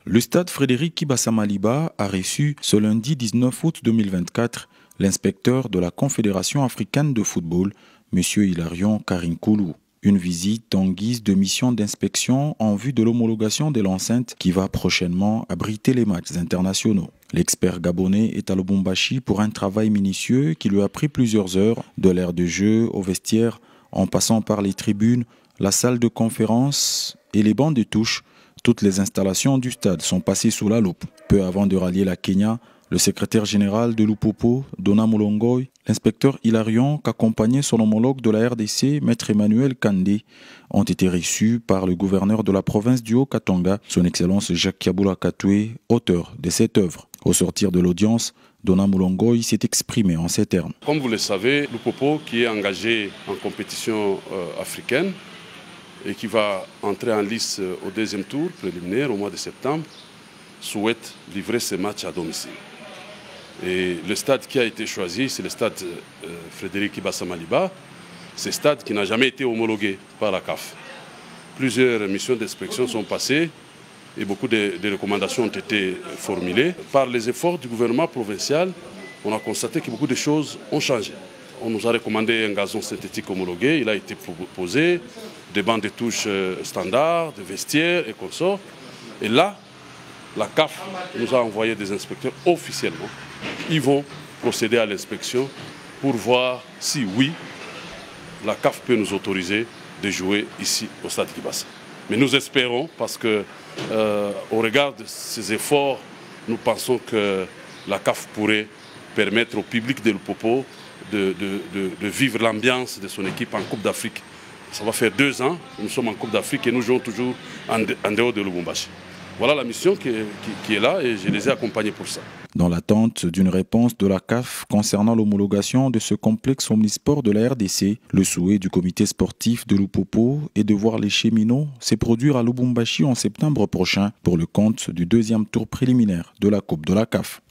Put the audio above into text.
Le stade Frédéric Kibassa-Maliba a reçu ce lundi 19 août 2024 l'inspecteur de la Confédération africaine de football, M. Hilarion Karinkoulou. Une visite en guise de mission d'inspection en vue de l'homologation de l'enceinte qui va prochainement abriter les matchs internationaux. L'expert gabonais est à Lubumbashi pour un travail minutieux qui lui a pris plusieurs heures, de l'aire de jeu au vestiaire, en passant par les tribunes, la salle de conférence et les bancs de touche. Toutes les installations du stade sont passées sous la loupe. Peu avant de rallier la Kenya, le secrétaire général de Lupopo, Dona Mulongoy, l'inspecteur Hilarion, qu'accompagnait son homologue de la RDC, Maître Emmanuel Kandé, ont été reçus par le gouverneur de la province du Haut-Katanga, son Excellence Jacques Kiaboula Katoué, auteur de cette œuvre. Au sortir de l'audience, Dona Mulongoy s'est exprimé en ces termes. Comme vous le savez, Lupopo, qui est engagé en compétition africaine et qui va entrer en lice au deuxième tour préliminaire au mois de septembre, souhaite livrer ses matchs à domicile. Et le stade qui a été choisi, c'est le stade Frédéric Kibassa-Maliba. C'est un stade qui n'a jamais été homologué par la CAF. Plusieurs missions d'inspection sont passées et beaucoup de recommandations ont été formulées. Par les efforts du gouvernement provincial, on a constaté que beaucoup de choses ont changé. On nous a recommandé un gazon synthétique homologué, il a été posé, des bancs de touche standards, des vestiaires et consorts. Et là, la CAF nous a envoyé des inspecteurs officiellement. Ils vont procéder à l'inspection pour voir si oui, la CAF peut nous autoriser de jouer ici au stade Kibassa. Mais nous espérons, parce que au regard de ces efforts, nous pensons que la CAF pourrait permettre au public de Lupopo de vivre l'ambiance de son équipe en Coupe d'Afrique. Ça va faire 2 ans que nous sommes en Coupe d'Afrique et nous jouons toujours en dehors de Lubumbashi. Voilà la mission qui est là et je les ai accompagnés pour ça. Dans l'attente d'une réponse de la CAF concernant l'homologation de ce complexe omnisport de la RDC, le souhait du comité sportif de Lupopo est de voir les cheminots se produire à Lubumbashi en septembre prochain pour le compte du deuxième tour préliminaire de la Coupe de la CAF.